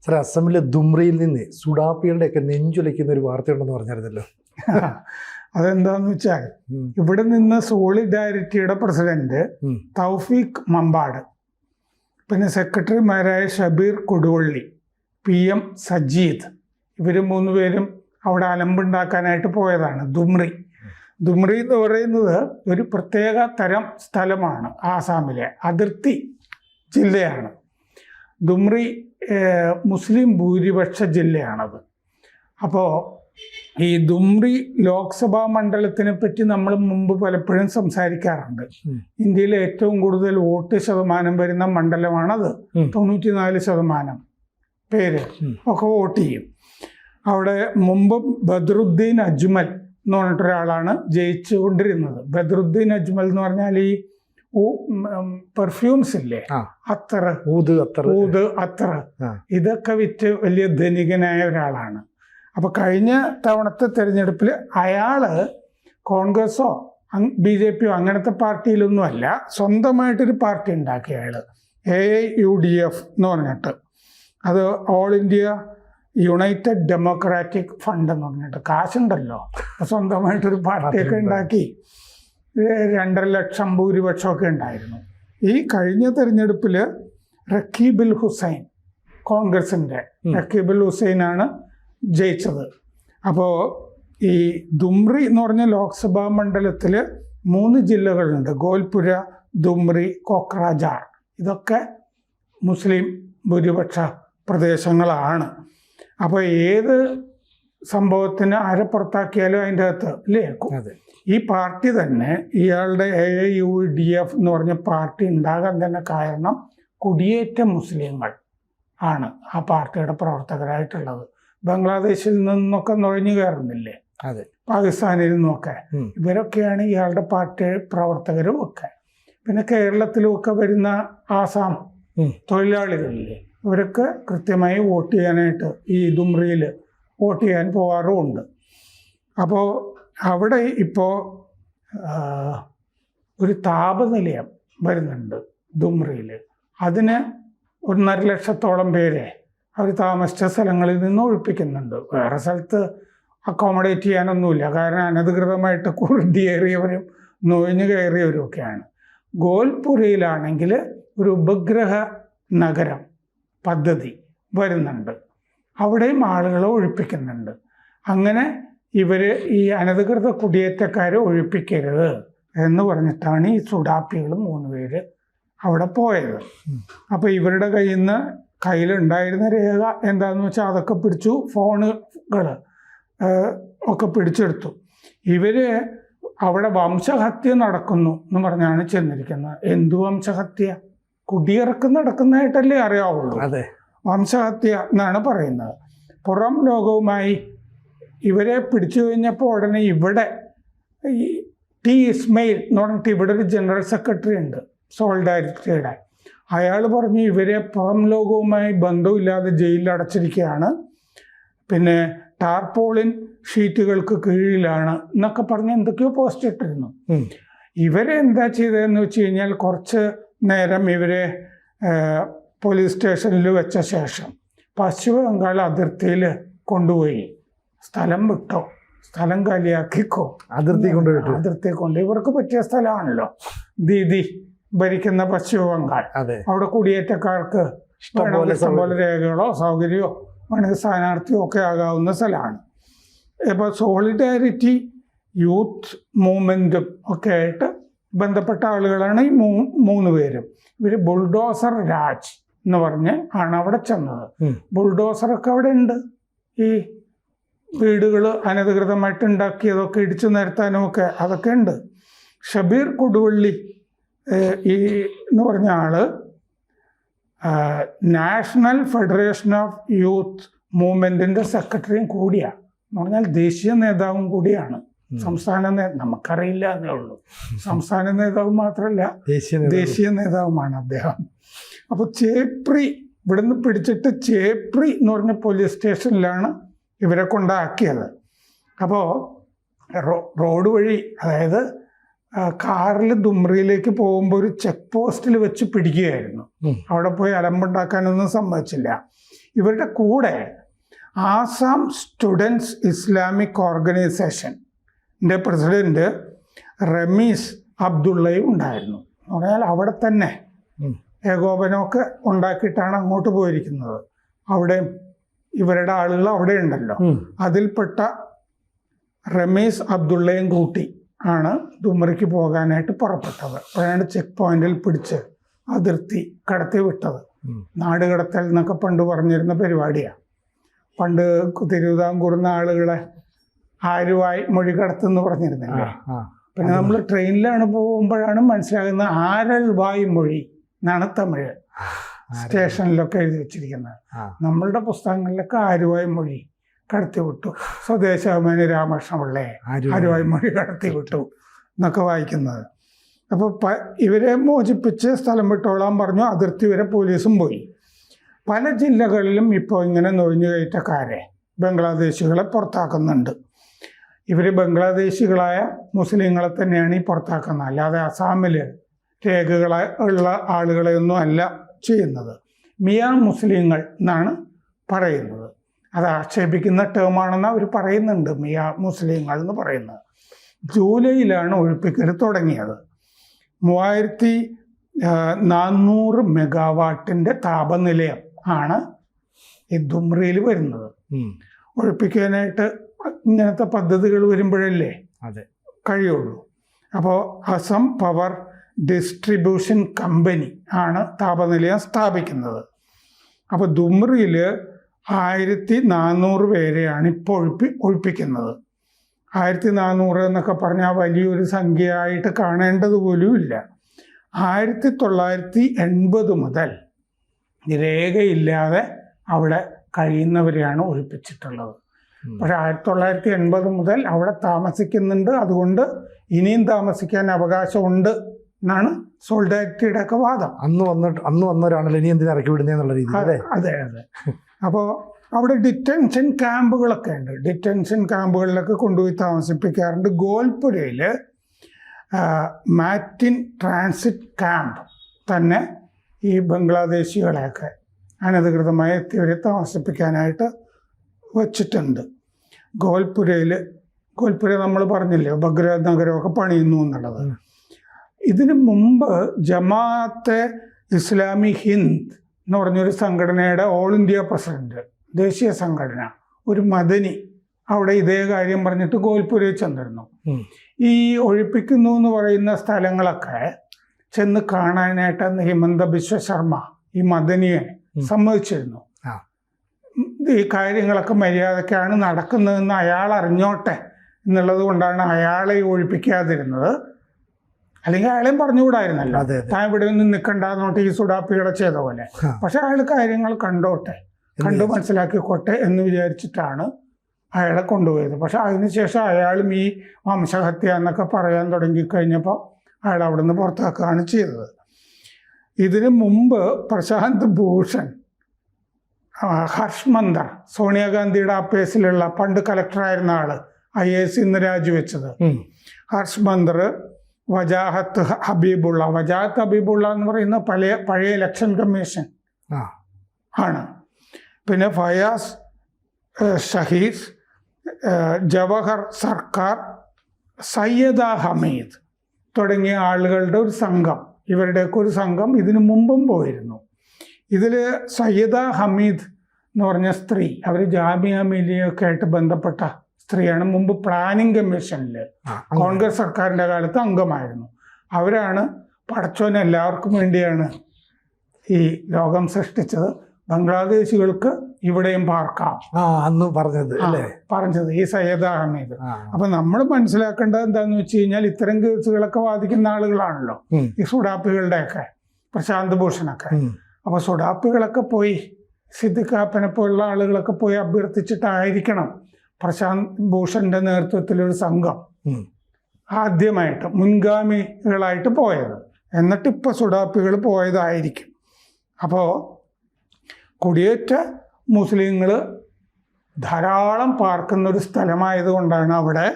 Sir, അസമിലെ ദുംറിയിൽ നിന്ന് സുഡാപ്പികളുടെയൊക്കെ നെഞ്ചുലയ്ക്കുന്ന ഒരു വാർത്തയുണ്ടെന്ന് പറഞ്ഞായിരുന്നല്ലോ. അതെന്താന്ന് വെച്ചാൽ, ഇവിടെ നിന്ന് സോളിഡാരിറ്റിയുടെ പ്രസിഡന്റ് തൗഫീഖ് മമ്പാട്, പിന്നെ സെക്രട്ടറിമാരായ ഷബീർ കൊടുവള്ളി, PM സജീദ്, ഇവർ 3 പേരും അവിടെ അലമ്പുണ്ടാക്കാനായിട്ട് പോയതാണ്. ദുംറി എന്ന് പറയുന്നത് ഒരു പ്രത്യേക തരം സ്ഥലമാണ്. ആസാമിലെ അതിർത്തി ജില്ലയാണ് ദുംറി. മുസ്ലിം ഭൂരിപക്ഷ ജില്ലയാണത്. അപ്പോൾ ഈ ദുംറി ലോക്സഭാ മണ്ഡലത്തിനെ പറ്റി നമ്മൾ മുമ്പ് പലപ്പോഴും സംസാരിക്കാറുണ്ട്. ഇന്ത്യയിലെ ഏറ്റവും കൂടുതൽ വോട്ട് ശതമാനം വരുന്ന മണ്ഡലമാണത്. 94% പേര് ഒക്കെ വോട്ട് ചെയ്യും. അവിടെ മുമ്പ് ബദ്രുദ്ദീൻ അജ്മൽ എന്ന് പറഞ്ഞിട്ടൊരാളാണ് ജയിച്ചുകൊണ്ടിരുന്നത്. ബദ്രുദ്ദീൻ അജ്മൽ എന്ന് പറഞ്ഞാൽ ഈ പെർഫ്യൂംസ് ഇല്ലേ, ഊത് അത്തർ, ഇതൊക്കെ വിറ്റ് വലിയ ധനികനായ ഒരാളാണ്. അപ്പൊ കഴിഞ്ഞ തവണത്തെ തെരഞ്ഞെടുപ്പിൽ അയാള് കോൺഗ്രസോ BJP അങ്ങനത്തെ പാർട്ടിയിലൊന്നുമല്ല, സ്വന്തമായിട്ടൊരു പാർട്ടി ഉണ്ടാക്കി അയാള്. AIUDF എന്ന് പറഞ്ഞിട്ട്, അത് all India United democratic fund എന്ന് പറഞ്ഞിട്ട്, കാശുണ്ടല്ലോ, സ്വന്തമായിട്ടൊരു പാർട്ടിയൊക്കെ ഉണ്ടാക്കി 2.5 ലക്ഷം ഭൂരിപക്ഷമൊക്കെ ഉണ്ടായിരുന്നു. ഈ കഴിഞ്ഞ തെരഞ്ഞെടുപ്പിൽ റക്കീബുൽ ഹുസൈൻ, കോൺഗ്രസിൻ്റെ റക്കീബുൽ ഹുസൈനാണ് ജയിച്ചത്. അപ്പോൾ ഈ ദുംറി എന്ന് പറഞ്ഞ ലോക്സഭാ മണ്ഡലത്തിൽ 3 ജില്ലകളുണ്ട്: ഗോൽപുര, ദുംറി, കൊക്രാജാർ. ഇതൊക്കെ മുസ്ലിം ഭൂരിപക്ഷ പ്രദേശങ്ങളാണ്. അപ്പോൾ ഏത് സംഭവത്തിന് ആരെ പുറത്താക്കിയാലും അതിൻ്റെ അകത്ത് ഇല്ലേ, ഈ പാർട്ടി തന്നെ, ഇയാളുടെ AIUDF എന്ന് പറഞ്ഞ പാർട്ടി ഉണ്ടാകാൻ തന്നെ കാരണം കുടിയേറ്റ മുസ്ലിങ്ങൾ ആണ് ആ പാർട്ടിയുടെ പ്രവർത്തകരായിട്ടുള്ളത്. ബംഗ്ലാദേശിൽ നിന്നൊക്കെ നുഴഞ്ഞു കയറുന്നില്ലേ, പാകിസ്ഥാനിൽ നിന്നൊക്കെ, ഇവരൊക്കെയാണ് ഇയാളുടെ പാർട്ടി പ്രവർത്തകരും ഒക്കെ. പിന്നെ കേരളത്തിലുമൊക്കെ വരുന്ന ആസാം തൊഴിലാളികളില്ലേ, ഇവരൊക്കെ കൃത്യമായി വോട്ട് ചെയ്യാനായിട്ട് ഈ ദുംറിയിൽ വോട്ട് ചെയ്യാൻ പോകാറുമുണ്ട്. അപ്പോൾ അവിടെ ഇപ്പോൾ ഒരു താപനിലയം വരുന്നുണ്ട് ദുംറിയിൽ. അതിന് 1.5 ലക്ഷത്തോളം പേരെ അവർ താമസിച്ച സ്ഥലങ്ങളിൽ നിന്ന് ഒഴിപ്പിക്കുന്നുണ്ട്. വേറെ സ്ഥലത്ത് അക്കോമഡേറ്റ് ചെയ്യാനൊന്നുമില്ല, കാരണം അനധികൃതമായിട്ട് കുടിയേറിയവരും നുഴഞ്ഞു കയറിയവരും ഒക്കെയാണ്. ഗോൽപുരയിലാണെങ്കിൽ ഒരു ഉപഗ്രഹ നഗരം പദ്ധതി വരുന്നുണ്ട്, അവിടെയും ആളുകളെ ഒഴിപ്പിക്കുന്നുണ്ട്. അങ്ങനെ ഇവർ ഈ അനധികൃത കുടിയേറ്റക്കാരെ ഒഴിപ്പിക്കരുത് എന്ന് പറഞ്ഞിട്ടാണ് ഈ സുഡാപ്പികൾ 3 പേര് അവിടെ പോയത്. അപ്പോൾ ഇവരുടെ കയ്യിലുണ്ടായിരുന്ന രേഖ എന്താണെന്ന് വെച്ചാൽ അതൊക്കെ പിടിച്ചു, ഫോണുകൾ ഒക്കെ പിടിച്ചെടുത്തു. ഇവർ അവിടെ വംശഹത്യ നടക്കുന്നു എന്ന് പറഞ്ഞാണ് ചെന്നിരിക്കുന്നത്. എന്തു വംശഹത്യ? കുടിയിറക്കം നടക്കുന്നതായിട്ടല്ലേ അറിയാവുള്ളൂ. വംശഹത്യ എന്നാണ് പറയുന്നത്. പുറം ലോകവുമായി ഇവരെ പിടിച്ചു കഴിഞ്ഞപ്പോൾ ഉടനെ ഇവിടെ ഈ T. ഇസ്മയിൽ എന്ന് പറഞ്ഞിട്ട് ഇവിടെ ഒരു ജനറൽ സെക്രട്ടറി ഉണ്ട് സോളിഡാരിറ്റിയുടെ. അയാൾ പറഞ്ഞു ഇവരെ പുറം ലോകവുമായി ബന്ധമില്ലാതെ ജയിലിൽ അടച്ചിരിക്കുകയാണ്, പിന്നെ ടാർപോളിൻ ഷീറ്റുകൾക്ക് കീഴിലാണ് എന്നൊക്കെ പറഞ്ഞ് എന്തൊക്കെയോ പോസ്റ്റ് ഇട്ടിരുന്നു. ഇവരെ എന്താ ചെയ്തതെന്ന് വെച്ച് കഴിഞ്ഞാൽ, കുറച്ച് നേരം ഇവരെ പോലീസ് സ്റ്റേഷനിൽ വെച്ച ശേഷം പശ്ചിമ ബംഗാൾ അതിർത്തിയിൽ കൊണ്ടുപോയി, സ്ഥലം വിട്ടോ, സ്ഥലം കാലിയാക്കിക്കോ, അതിർത്തി കൊണ്ട്, ഇവർക്ക് പറ്റിയ സ്ഥലമാണല്ലോ ദീദി ഭരിക്കുന്ന പശ്ചിമ ബംഗാൾ. അവിടെ കുടിയേറ്റക്കാർക്ക് ഇഷ്ടംപോലെ രേഖകളോ സൗകര്യമോ വേണമെങ്കിൽ സ്ഥാനാർത്ഥിയോ ഒക്കെ ആകാവുന്ന സ്ഥലമാണ്. ഇപ്പോൾ സോളിഡാരിറ്റി യൂത്ത് മൂവ്മെൻറ്റും ഒക്കെ ആയിട്ട് ബന്ധപ്പെട്ട ആളുകളാണ് ഈ 3 പേരും. ഇവർ ബുൾഡോസർ രാജ് എന്ന് പറഞ്ഞ് ആണ് അവിടെ ചെന്നത്. ബുൾഡോസറൊക്കെ അവിടെ ഉണ്ട്, ഈ വീടുകൾ അനധികൃതമായിട്ട് ഉണ്ടാക്കിയതൊക്കെ ഇടിച്ചു നിരത്താനും ഒക്കെ അതൊക്കെ ഉണ്ട്. ഷബീർ കൊടുവള്ളി എന്ന് പറഞ്ഞ ആള് നാഷണൽ ഫെഡറേഷൻ ഓഫ് യൂത്ത് മൂവ്മെൻറ്റിൻ്റെ സെക്രട്ടറിയും കൂടിയാണ്, എന്ന് പറഞ്ഞാൽ ദേശീയ നേതാവും കൂടിയാണ്. സംസ്ഥാന നമുക്കറിയില്ല എന്നേ ഉള്ളൂ, സംസ്ഥാന നേതാവ് മാത്രമല്ല ദേശീയ നേതാവുമാണ് അദ്ദേഹം. അപ്പോൾ ചേപ്രി, ഇവിടുന്ന് പിടിച്ചിട്ട് ചേപ്രി എന്ന് പറഞ്ഞ പോലീസ് സ്റ്റേഷനിലാണ് ഇവരെ കൊണ്ടാക്കിയത്. അപ്പോൾ റോഡ് വഴി, അതായത് കാറിൽ ദുംറിയിലേക്ക് പോകുമ്പോൾ ഒരു ചെക്ക് പോസ്റ്റിൽ വെച്ച് പിടിക്കുകയായിരുന്നു. അവിടെ പോയി അലമ്പുണ്ടാക്കാനൊന്നും സമ്മതിച്ചില്ല. ഇവരുടെ കൂടെ ആസാം സ്റ്റുഡൻസ് ഇസ്ലാമിക് ഓർഗനൈസേഷൻ്റെ പ്രസിഡന്റ് റമീസ് അബ്ദുള്ളയും ഉണ്ടായിരുന്നു. എന്ന് പറഞ്ഞാൽ അവിടെ തന്നെ ഏകോപനമൊക്കെ ഉണ്ടാക്കിയിട്ടാണ് അങ്ങോട്ട് പോയിരിക്കുന്നത്. അവിടെ ഇവരുടെ ആളുകൾ അവിടെ ഉണ്ടല്ലോ. അതിൽപ്പെട്ട റമീസ് അബ്ദുള്ളയും കൂട്ടി ആണ് ദുംറയ്ക്ക് പോകാനായിട്ട് പുറപ്പെട്ടത്. അപ്പോഴാണ് ചെക്ക് പോയിന്റിൽ പിടിച്ച് അതിർത്തി കടത്തി വിട്ടത്. നാട് കടത്തൽ എന്നൊക്കെ പണ്ട് പറഞ്ഞിരുന്ന പരിപാടിയാണ്. പണ്ട് തിരുവിതാംകൂറുന്ന ആളുകളെ ആരുവായി മൊഴി കടത്തെന്ന് പറഞ്ഞിരുന്നില്ലേ. പിന്നെ നമ്മൾ ട്രെയിനിലാണ് പോകുമ്പോഴാണ് മനസ്സിലാകുന്നത് ആരൽ വായ് മൊഴി എന്നാണ് തമിഴ് സ്റ്റേഷനിലൊക്കെ എഴുതി വെച്ചിരിക്കുന്നത്. നമ്മളുടെ പുസ്തകങ്ങളിലൊക്കെ ആരുവായ് മൊഴി കടത്തി വിട്ടു, സ്വദേശാഭിമാനി രാമകൃഷ്ണപിള്ളയെ ആരുവായ് മൊഴി കടത്തി വിട്ടു എന്നൊക്കെ വായിക്കുന്നത്. അപ്പോൾ ഇവരെ മോചിപ്പിച്ച് സ്ഥലം വിട്ടോളാൻ പറഞ്ഞു. അതിർത്തി വരെ പോലീസും പോയി. പല ജില്ലകളിലും ഇപ്പോൾ ഇങ്ങനെ നുഴഞ്ഞുകയറ്റക്കാരെ ബംഗ്ലാദേശികളെ പുറത്താക്കുന്നുണ്ട്. ഇവർ ബംഗ്ലാദേശികളായ മുസ്ലിങ്ങളെ തന്നെയാണ് ഈ പുറത്താക്കുന്നത്, അല്ലാതെ അസാമിൽ രേഖകളുള്ള ആളുകളെയൊന്നും അല്ല ചെയ്യുന്നത്. മിയാ മുസ്ലിങ്ങൾ എന്നാണ് പറയുന്നത്. അത് ആക്ഷേപിക്കുന്ന ടേമാണെന്ന് അവർ പറയുന്നുണ്ട്, മിയാ മുസ്ലിങ്ങൾ എന്ന് പറയുന്നത്. ജൂലൈയിലാണ് ഒഴിപ്പിക്കൽ തുടങ്ങിയത്. 3400 മെഗാവാട്ടിൻ്റെ താപനിലയം ആണ് ഈ ദുംറയിൽ വരുന്നത്. ഒഴിപ്പിക്കാനായിട്ട് ഇങ്ങനത്തെ പദ്ധതികൾ വരുമ്പോഴല്ലേ കഴിയുള്ളൂ. അപ്പോൾ അസം പവർ ഡിസ്ട്രിബ്യൂഷൻ കമ്പനി ആണ് താപനിലയം സ്ഥാപിക്കുന്നത്. അപ്പോൾ ദുംറയിൽ 1400 പേരെയാണ് ഇപ്പോൾ ഒഴിപ്പിക്കുന്നത്. 1400 എന്നൊക്കെ പറഞ്ഞാൽ വലിയൊരു സംഖ്യയായിട്ട് കാണേണ്ടത് പോലുമില്ല. 1980 മുതൽ രേഖയില്ലാതെ അവിടെ കഴിയുന്നവരെയാണ് ഒഴിപ്പിച്ചിട്ടുള്ളത്. പക്ഷെ 1980 മുതൽ അവിടെ താമസിക്കുന്നുണ്ട്, അതുകൊണ്ട് ഇനിയും താമസിക്കാൻ അവകാശമുണ്ട് എന്നാണ് സോളിഡാരിറ്റിയുടെ ഒക്കെ വാദം. അന്ന് വന്നവരാണല്ലോ ഇനി എന്തിനാ ഇറക്കി വിടുന്നതെന്നുള്ള രീതിയിൽ. അതെ. അപ്പോൾ അവിടെ ഡിറ്റൻഷൻ ക്യാമ്പുകളൊക്കെ ഉണ്ട്. ഡിറ്റൻഷൻ ക്യാമ്പുകളിലൊക്കെ കൊണ്ടുപോയി താമസിപ്പിക്കാറുണ്ട്. ഗോൽപുരയിൽ മാറ്റിൻ ട്രാൻസിറ്റ് ക്യാമ്പ് തന്നെ ഈ ബംഗ്ലാദേശികളെയൊക്കെ അനധികൃതമായി എത്തിയവരെ താമസിപ്പിക്കാനായിട്ട് വച്ചിട്ടുണ്ട്. ഗോൽപുര നമ്മൾ പറഞ്ഞില്ലേ ബഗ്ദാദ് നഗരമൊക്കെ പണിയുന്നു എന്നുള്ളത്. ഇതിനു മുമ്പ് ജമാഅത്തെ ഇസ്ലാമി ഹിന്ദ് എന്ന് പറഞ്ഞൊരു സംഘടനയുടെ ഓൾ ഇന്ത്യ പ്രസിഡന്റ്, ദേശീയ സംഘടന, ഒരു മദനി അവിടെ ഇതേ കാര്യം പറഞ്ഞിട്ട് ഗോൽപുരയിൽ ചെന്നിരുന്നു. ഈ ഒഴിപ്പിക്കുന്നു എന്ന് പറയുന്ന സ്ഥലങ്ങളൊക്കെ ചെന്ന് കാണാനായിട്ട് ഹിമന്ത ബിശ്വ ശർമ്മ ഈ മദനിയെ സമ്മതിച്ചിരുന്നു. ഈ കാര്യങ്ങളൊക്കെ മര്യാദക്കാണ് നടക്കുന്നതെന്ന് അയാൾ അറിഞ്ഞോട്ടെ എന്നുള്ളത് കൊണ്ടാണ് അയാളെ ഒഴിപ്പിക്കാതിരുന്നത്. അല്ലെങ്കിൽ അയാളെയും പറഞ്ഞുകൂടായിരുന്നല്ലോ, താൻ ഇവിടെ ഒന്നും നിൽക്കണ്ടെന്നോട്ട് ഈ സുഡാപ്പികളെ ചെയ്ത പോലെ. പക്ഷെ അയാൾ കാര്യങ്ങൾ കണ്ടു മനസ്സിലാക്കിക്കോട്ടെ എന്ന് വിചാരിച്ചിട്ടാണ് അയാളെ കൊണ്ടുപോയത്. പക്ഷെ അതിനുശേഷം അയാളും ഈ വംശഹത്യ എന്നൊക്കെ പറയാൻ തുടങ്ങിക്കഴിഞ്ഞപ്പോൾ അയാൾ അവിടെ നിന്ന് പുറത്താക്കുകയാണ് ചെയ്തത്. ഇതിനു മുമ്പ് പ്രശാന്ത് ഭൂഷൺ, ഹർഷ് മന്ദർ, സോണിയാഗാന്ധിയുടെ അപ്പേസിലുള്ള പണ്ട് കലക്ടറായിരുന്ന ആള്, IAS ഇന്ന് രാജിവെച്ചത്, ഹർഷ് മന്ദർ, വജാഹത്ത് ഹബീബുള്ള എന്ന് പറയുന്ന പഴയ ഇലക്ഷൻ കമ്മീഷൻ ആണ്. പിന്നെ ഫയാസ് ഷഹീദ്, ജവഹർ സർക്കാർ, സയ്യദ ഹമീദ് തുടങ്ങിയ ആളുകളുടെ ഒരു സംഘം, ഇവരുടെയൊക്കെ ഒരു സംഘം ഇതിനു മുമ്പും പോയിരുന്നു. ഇതിൽ സയ്യദ ഹമീദ് എന്ന് പറഞ്ഞ സ്ത്രീ, അവർ ജാമിയ മിലിയൊക്കെ ആയിട്ട് ബന്ധപ്പെട്ട സ്ത്രീയാണ്. മുമ്പ് പ്ലാനിംഗ് കമ്മീഷനിൽ കോൺഗ്രസ് സർക്കാരിൻ്റെ കാലത്ത് അംഗമായിരുന്നു. അവരാണ് പടച്ചോൻ എല്ലാവർക്കും വേണ്ടിയാണ് ഈ ലോകം സൃഷ്ടിച്ചത്, ബംഗ്ലാദേശികൾക്ക് ഇവിടെയും പാർക്കാം അന്ന് പറഞ്ഞത് ഈ സയ്യദ ഹമീദ്. അപ്പൊ നമ്മൾ മനസ്സിലാക്കേണ്ടത് എന്താന്ന് വെച്ച് കഴിഞ്ഞാൽ ഇത്തരം കേസുകളൊക്കെ വാദിക്കുന്ന ആളുകളാണല്ലോ ഈ സുഡാപ്പികളുടെയൊക്കെ, പ്രശാന്ത് ഭൂഷണൊക്കെ. അപ്പൊ സുഡാപ്പികളൊക്കെ പോയി, സിദ്ദിഖാപ്പനെ പോലുള്ള ആളുകളൊക്കെ പോയി അഭ്യർത്ഥിച്ചിട്ടായിരിക്കണം പ്രശാന്ത് ഭൂഷന്റെ നേതൃത്വത്തിലൊരു സംഘം ആദ്യമായിട്ട് മുൻഗാമികളായിട്ട് പോയത്. എന്നിട്ട് ഇപ്പൊ സുഡാപ്പികൾ പോയതായിരിക്കും. അപ്പോൾ കുടിയേറ്റ മുസ്ലിങ്ങൾ ധാരാളം പാർക്കുന്നൊരു സ്ഥലമായതുകൊണ്ടാണ് അവിടെ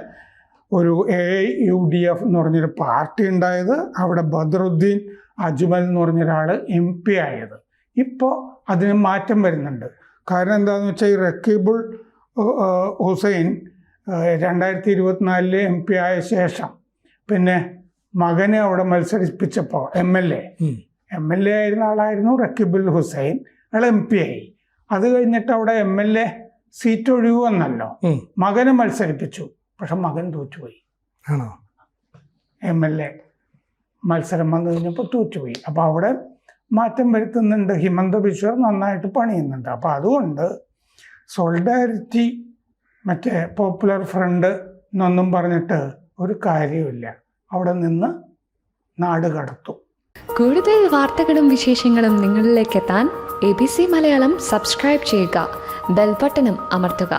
ഒരു AIUDF എന്ന് പറഞ്ഞൊരു പാർട്ടി ഉണ്ടായത്. അവിടെ ബദറുദ്ദീൻ അജ്മൽ എന്ന് പറഞ്ഞൊരാൾ MP ആയത്. ഇപ്പോൾ അതിന് മാറ്റം വരുന്നുണ്ട്. കാരണം എന്താണെന്ന് വെച്ചാൽ ഈ റക്കീബുൾ ഹുസൈൻ 2024 MP ആയ ശേഷം പിന്നെ മകനെ അവിടെ മത്സരിപ്പിച്ചപ്പോൾ MLA ആയിരുന്ന ആളായിരുന്നു റക്കീബുൽ ഹുസൈൻ. അയാൾ MP ആയി. അത് കഴിഞ്ഞിട്ട് അവിടെ MLA സീറ്റ് ഒഴിവ് വന്നല്ലോ. മകനെ മത്സരിപ്പിച്ചു. പക്ഷെ മകൻ തോറ്റുപോയി. MLA മത്സരം വന്നു കഴിഞ്ഞപ്പോൾ തോറ്റുപോയി. അപ്പോൾ അവിടെ മാറ്റം വരുത്തുന്നുണ്ട്. ഹിമന്ത ബിശ്വ നന്നായിട്ട് പണിയുന്നുണ്ട്. അപ്പോൾ അതുകൊണ്ട് സോളിഡാരിറ്റി മറ്റേ പോപ്പുലർ ഫ്രണ്ട് എന്നൊന്നും പറഞ്ഞിട്ട് ഒരു കാര്യമില്ല. അവിടെ നിന്ന് നാട് കടത്തും. കൂടുതൽ വാർത്തകളും വിശേഷങ്ങളും നിങ്ങളിലേക്ക് എത്താൻ ABC മലയാളം സബ്സ്ക്രൈബ് ചെയ്യുക, ബെൽ ബട്ടണും അമർത്തുക.